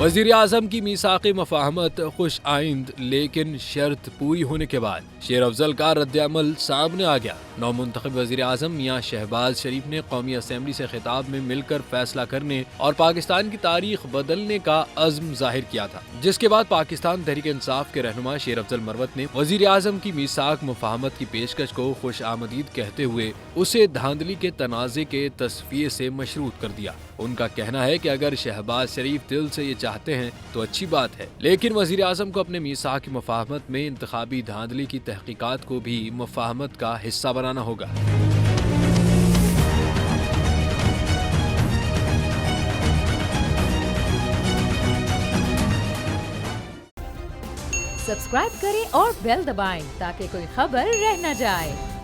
वज़ीर आज़म की मीसाक़ मफ़ाहमत खुश आइंद, लेकिन शर्त पूरी होने के बाद शेर अफजल का रद्द-ए-अमल सामने आ गया। नौमुंतखब वज़ीर आज़म मियां शहबाज शरीफ ने कौमी असम्बली से खिताब में मिलकर फैसला करने और पाकिस्तान की तारीख बदलने का अज़्म ज़ाहिर किया था, जिसके बाद पाकिस्तान तहरीक इंसाफ के रहनुमा शेर अफजल मरवत ने वज़ीर आज़म की मीसाक़ मफ़ाहमत की पेशकश को खुश आमदीद कहते हुए उसे धांधली के तनाज़े के तस्फ़िये से मशरूत कर दिया। उनका कहना है कि अगर शहबाज शरीफ दिल से ये चाहते हैं तो अच्छी बात है, लेकिन वज़ीर आज़म को अपने मीसाक़ मफ़ाहमत में इंतखाबी धांधली की तहक़ीक़ात को भी मफ़ाहमत का हिस्सा बनाना होगा। सब्सक्राइब करें और बेल दबाएं ताकि कोई खबर रह न जाए।